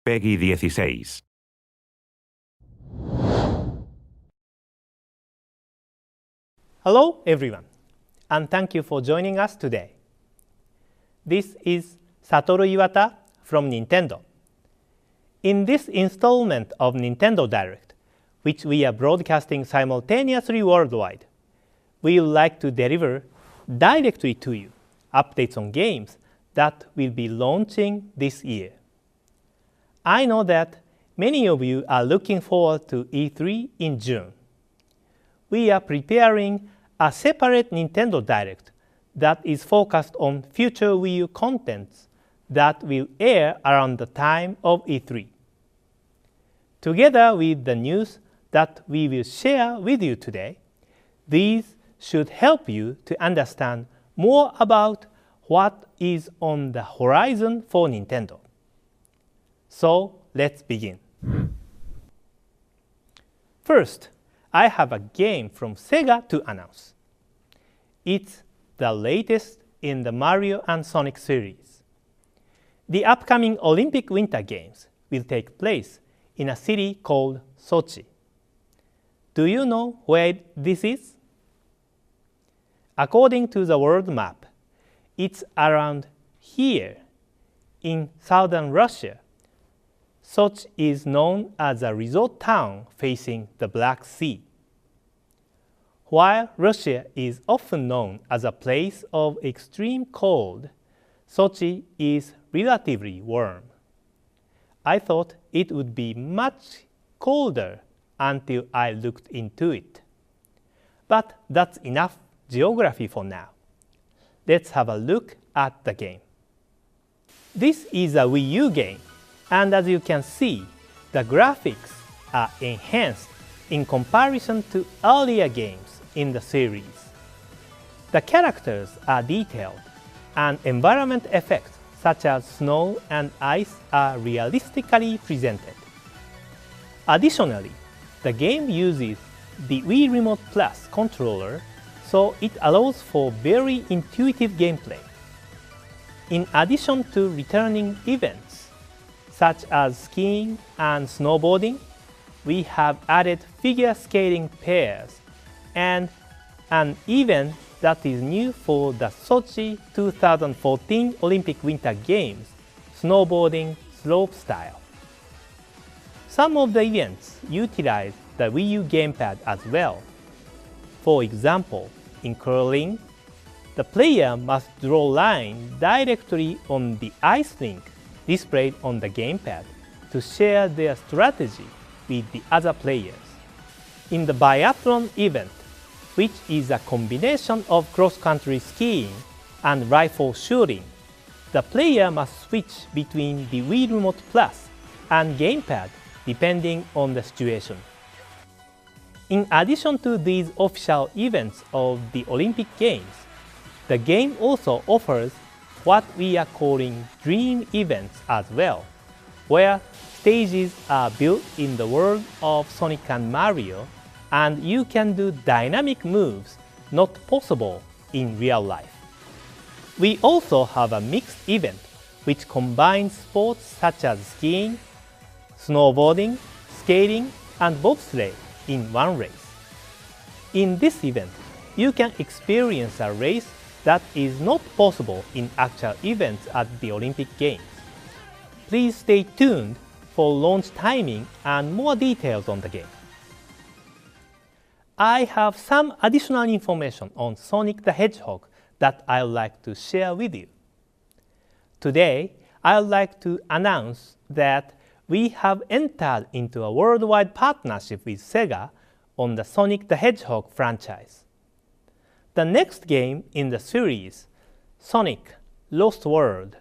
PEGI 16. Hello everyone, and thank you for joining us today. This is Satoru Iwata from Nintendo. In this installment of Nintendo Direct, which we are broadcasting simultaneously worldwide, we would like to deliver directly to you updates on games that will be launching this year. I know that many of you are looking forward to E3 in June. We are preparing a separate Nintendo Direct that is focused on future Wii U contents that will air around the time of E3. Together with the news that we will share with you today, these should help you to understand more about what is on the horizon for Nintendo. So let's begin. First, I have a game from Sega to announce. It's the latest in the Mario and Sonic series. The upcoming Olympic Winter Games will take place in a city called Sochi. Do you know where this is? According to the world map, it's around here in southern Russia. Sochi is known as a resort town facing the Black Sea. While Russia is often known as a place of extreme cold, Sochi is relatively warm. I thought it would be much colder until I looked into it. But that's enough geography for now. Let's have a look at the game. This is a Wii U game, and as you can see, the graphics are enhanced in comparison to earlier games in the series. The characters are detailed, and environment effects such as snow and ice are realistically presented. Additionally, the game uses the Wii Remote Plus controller, so it allows for very intuitive gameplay. In addition to returning events, such as skiing and snowboarding, we have added figure skating pairs and an event that is new for the Sochi 2014 Olympic Winter Games, snowboarding slopestyle. Some of the events utilize the Wii U gamepad as well. For example, in curling, the player must draw lines directly on the ice rink displayed on the gamepad to share their strategy with the other players. In the biathlon event, which is a combination of cross-country skiing and rifle shooting, the player must switch between the Wii Remote Plus and gamepad depending on the situation. In addition to these official events of the Olympic Games, the game also offers what we are calling dream events as well, where stages are built in the world of Sonic and Mario, and you can do dynamic moves not possible in real life. We also have a mixed event which combines sports such as skiing, snowboarding, skating, and bobsleigh in one race. In this event, you can experience a race that is not possible in actual events at the Olympic Games. Please stay tuned for launch timing and more details on the game. I have some additional information on Sonic the Hedgehog that I would like to share with you. Today, I would like to announce that we have entered into a worldwide partnership with Sega on the Sonic the Hedgehog franchise. The next game in the series, Sonic Lost World,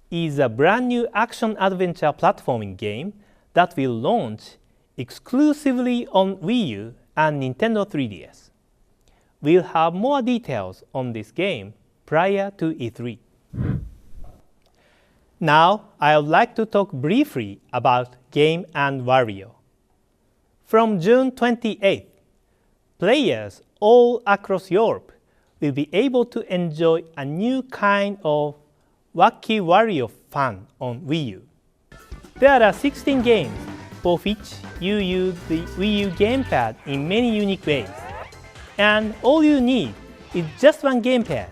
is a brand new action-adventure platforming game that will launch exclusively on Wii U and Nintendo 3DS. We'll have more details on this game prior to E3. Now, I would like to talk briefly about Game & Wario. From June 28th, players all across Europe will be able to enjoy a new kind of Wacky Wario fun on Wii U. There are 16 games for which you use the Wii U gamepad in many unique ways. And all you need is just one gamepad,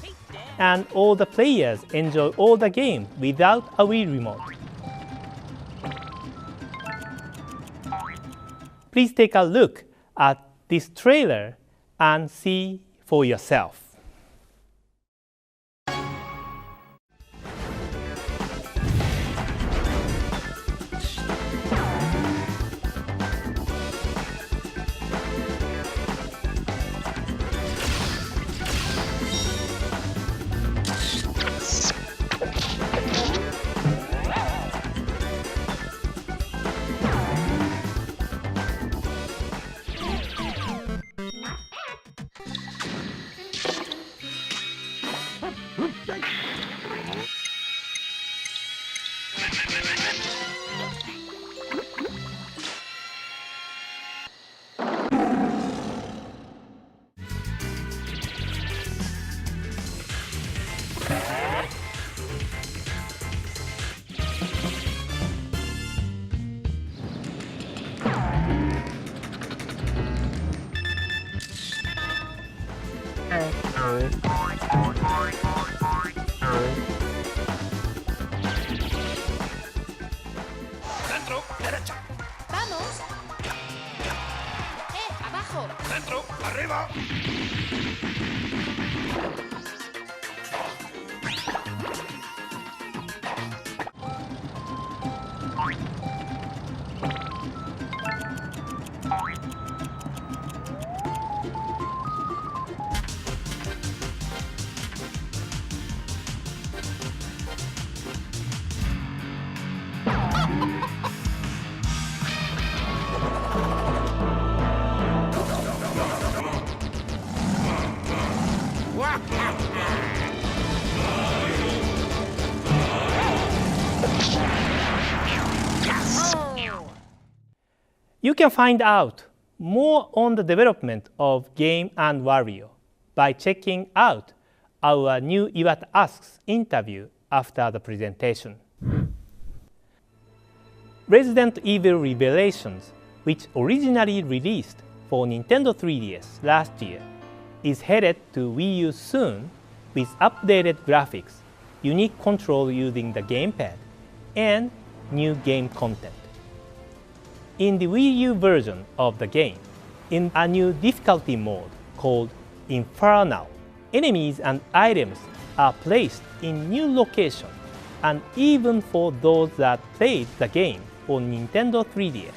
and all the players enjoy all the games without a Wii remote. Please take a look at this trailer and see for yourself. Centro, derecha. ¡Vamos! ¡Abajo! Centro, arriba. You can find out more on the development of Game & Wario by checking out our new Iwata Asks interview after the presentation. Resident Evil Revelations, which originally released for Nintendo 3DS last year, is headed to Wii U soon with updated graphics, unique control using the gamepad, and new game content. In the Wii U version of the game, in a new difficulty mode called Infernal, enemies and items are placed in new locations, and even for those that played the game on Nintendo 3DS,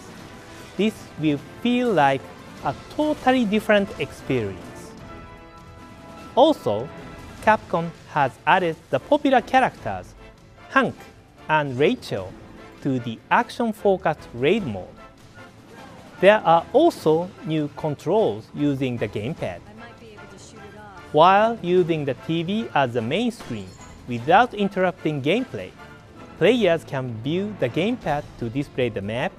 this will feel like a totally different experience. Also, Capcom has added the popular characters Hank and Rachel to the action-focused raid mode. There are also new controls using the gamepad. While using the TV as the main screen without interrupting gameplay, players can view the gamepad to display the map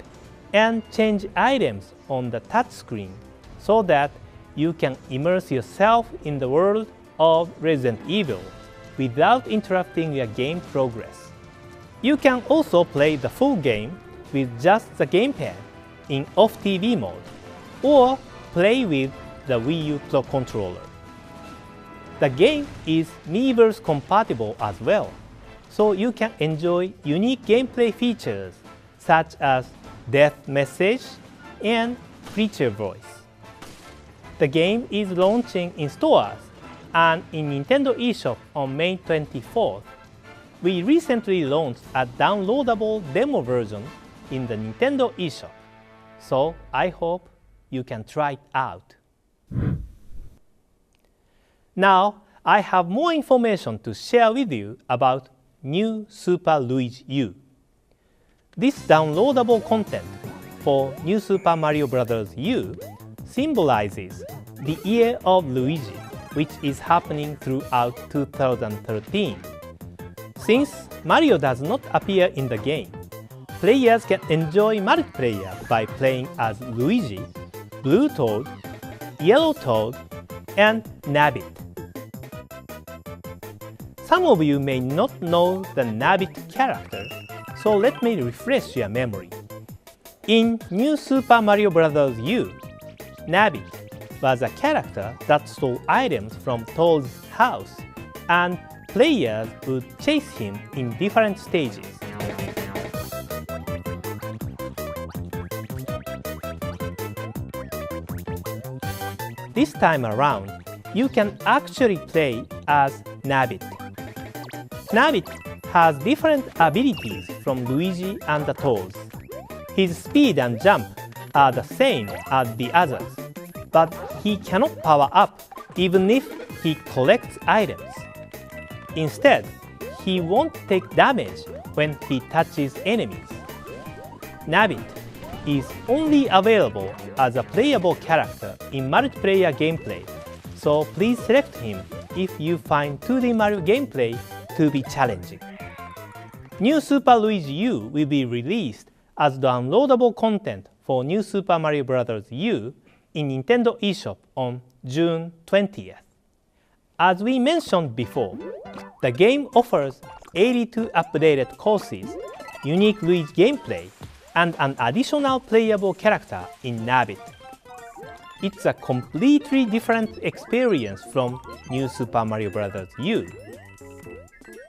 and change items on the touchscreen so that you can immerse yourself in the world of Resident Evil without interrupting your game progress. You can also play the full game with just the gamepad in off-TV mode, or play with the Wii U Pro controller. The game is Miiverse compatible as well, so you can enjoy unique gameplay features such as death message and creature voice. The game is launching in stores and in Nintendo eShop on May 24th. We recently launched a downloadable demo version in the Nintendo eShop, so I hope you can try it out. Now, I have more information to share with you about New Super Luigi U. This downloadable content for New Super Mario Bros. U symbolizes the Year of Luigi, which is happening throughout 2013. Since Mario does not appear in the game, players can enjoy multiplayer by playing as Luigi, Blue Toad, Yellow Toad, and Nabbit. Some of you may not know the Nabbit character, So let me refresh your memory. In New Super Mario Bros. U, Nabbit was a character that stole items from Toad's house, and players would chase him in different stages. This time around, you can actually play as Nabbit. Nabbit has different abilities from Luigi and the Toads. His speed and jump are the same as the others, but he cannot power up even if he collects items. Instead, he won't take damage when he touches enemies. Nabbit is only available as a playable character in multiplayer gameplay, so please select him if you find 2D Mario gameplay to be challenging. New Super Luigi U will be released as downloadable content for New Super Mario Bros. U in Nintendo eShop on June 20th. As we mentioned before, the game offers 82 updated courses, unique Luigi gameplay, and an additional playable character in Nabbit. It's a completely different experience from New Super Mario Bros. U.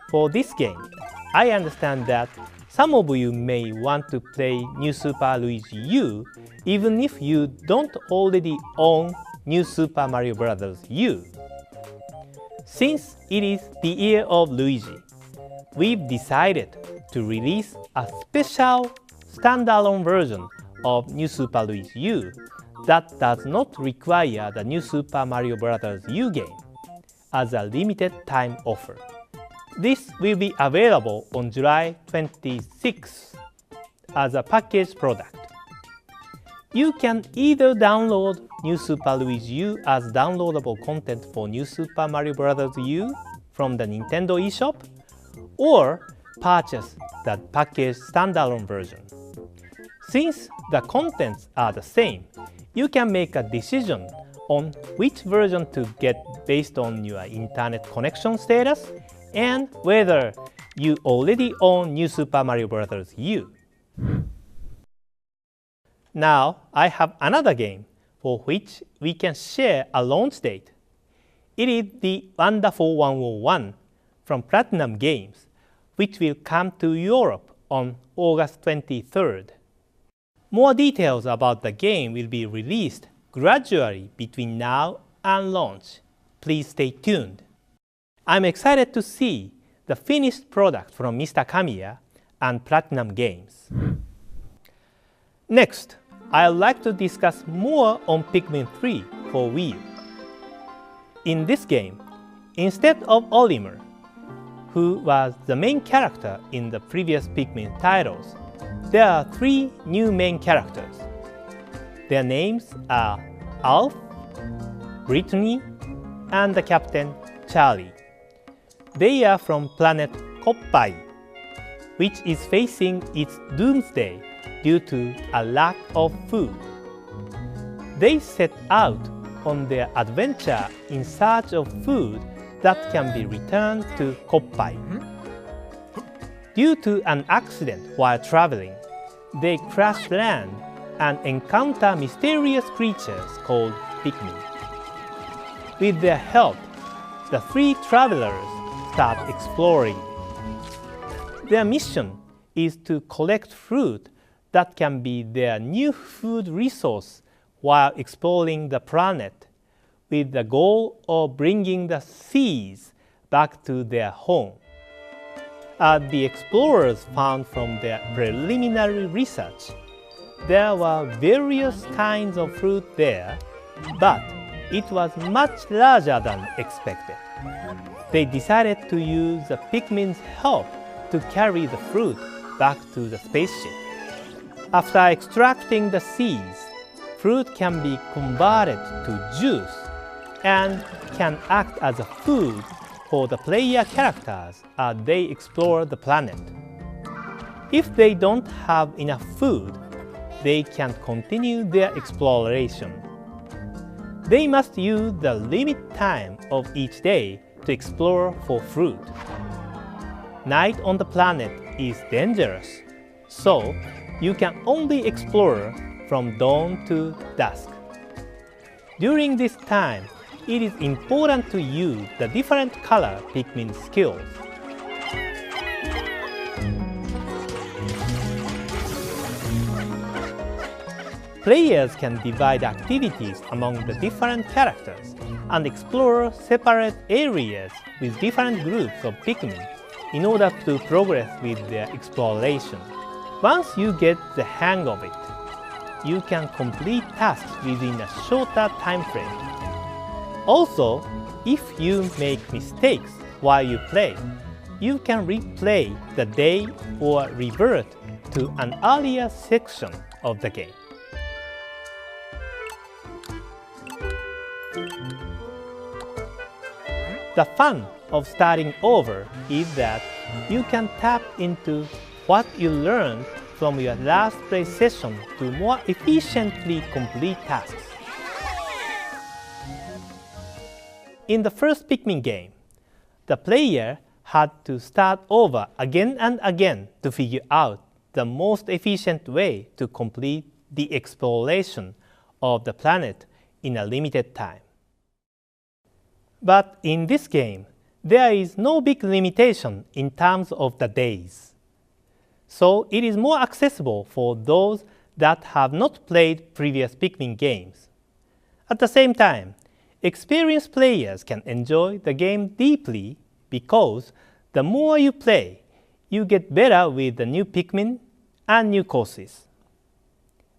For this game, I understand that some of you may want to play New Super Luigi U even if you don't already own New Super Mario Bros. U. Since it is the year of Luigi, we've decided to release a special standalone version of New Super Luigi U that does not require the New Super Mario Bros. U game as a limited time offer. This will be available on July 26th as a packaged product. You can either download New Super Luigi U as downloadable content for New Super Mario Bros. U from the Nintendo eShop, or purchase the packaged standalone version. Since the contents are the same, you can make a decision on which version to get based on your internet connection status and whether you already own New Super Mario Bros. U. Now I have another game for which we can share a launch date. It is the Wonderful 101 from Platinum Games, which will come to Europe on August 23rd. More details about the game will be released gradually between now and launch. Please stay tuned. I'm excited to see the finished product from Mr. Kamiya and Platinum Games. Next, I'd like to discuss more on Pikmin 3 for Wii U. In this game, instead of Olimar, who was the main character in the previous Pikmin titles, there are 3 new main characters. Their names are Alf, Brittany, and the Captain Charlie. They are from planet Koppai, which is facing its doomsday due to a lack of food. They set out on their adventure in search of food that can be returned to Koppai. Due to an accident while traveling, they crash land and encounter mysterious creatures called Pikmin. With their help, the 3 travelers start exploring. Their mission is to collect fruit that can be their new food resource while exploring the planet, with the goal of bringing the seeds back to their home. As the explorers found from their preliminary research, there were various kinds of fruit there, but it was much larger than expected. They decided to use the Pikmin's help to carry the fruit back to the spaceship. After extracting the seeds, fruit can be converted to juice and can act as a food for the player characters as they explore the planet. If they don't have enough food, they can continue their exploration. They must use the limit time of each day to explore for fruit. Night on the planet is dangerous, so you can only explore from dawn to dusk. During this time, it is important to use the different color Pikmin skills. Players can divide activities among the different characters and explore separate areas with different groups of Pikmin in order to progress with their exploration. Once you get the hang of it, you can complete tasks within a shorter time frame. Also, if you make mistakes while you play, you can replay the day or revert to an earlier section of the game. The fun of starting over is that you can tap into what you learned from your last play session to more efficiently complete tasks. In the first Pikmin game, the player had to start over again and again to figure out the most efficient way to complete the exploration of the planet in a limited time. But in this game, there is no big limitation in terms of the days. So it is more accessible for those that have not played previous Pikmin games. At the same time, experienced players can enjoy the game deeply because the more you play, you get better with the new Pikmin and new courses.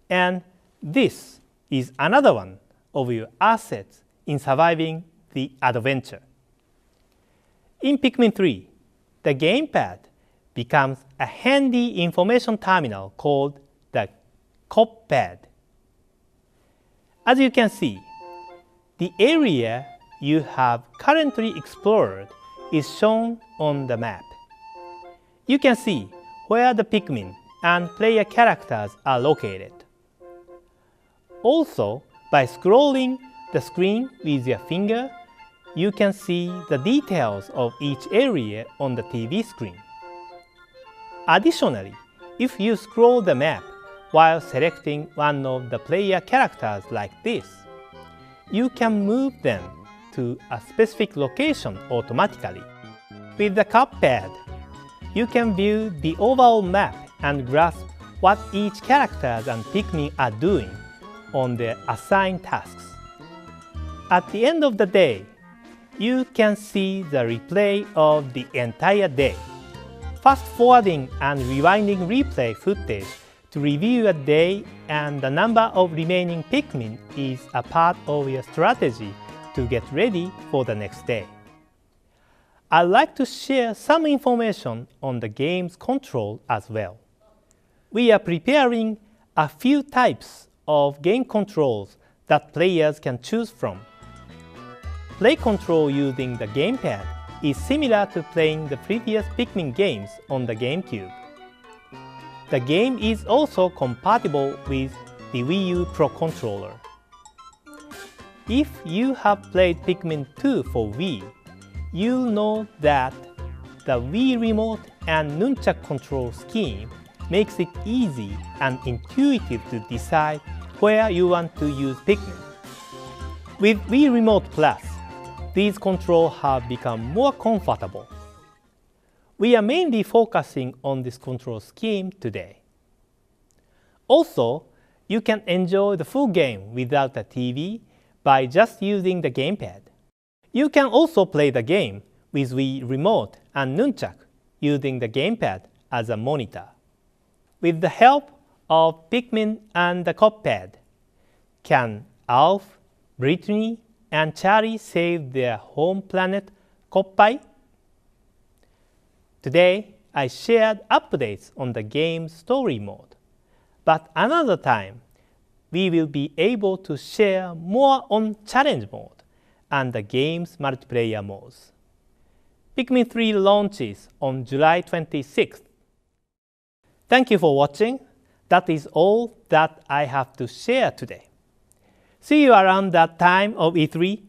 And this is another one of your assets in surviving the adventure. In Pikmin 3, the gamepad becomes a handy information terminal called the COPPad. As you can see, the area you have currently explored is shown on the map. You can see where the Pikmin and player characters are located. Also, by scrolling the screen with your finger, you can see the details of each area on the TV screen. Additionally, if you scroll the map while selecting one of the player characters like this, you can move them to a specific location automatically. With the COPPad, you can view the overall map and grasp what each character and Pikmin are doing on their assigned tasks. At the end of the day, you can see the replay of the entire day. Fast-forwarding and rewinding replay footage to review a day and the number of remaining Pikmin is a part of your strategy to get ready for the next day. I'd like to share some information on the game's control as well. We are preparing a few types of game controls that players can choose from. Play control using the gamepad is similar to playing the previous Pikmin games on the GameCube. The game is also compatible with the Wii U Pro Controller. If you have played Pikmin 2 for Wii, you'll know that the Wii Remote and Nunchuk control scheme makes it easy and intuitive to decide where you want to use Pikmin. With Wii Remote Plus, these controls have become more comfortable. We are mainly focusing on this control scheme today. Also, you can enjoy the full game without a TV by just using the gamepad. You can also play the game with Wii Remote and Nunchuk using the gamepad as a monitor. With the help of Pikmin and the COPPad, can Alf, Brittany, and Charlie save their home planet, Koppai? Today, I shared updates on the game's story mode, but another time, we will be able to share more on challenge mode and the game's multiplayer modes. Pikmin 3 launches on July 26th. Thank you for watching. That is all that I have to share today. See you around that time of E3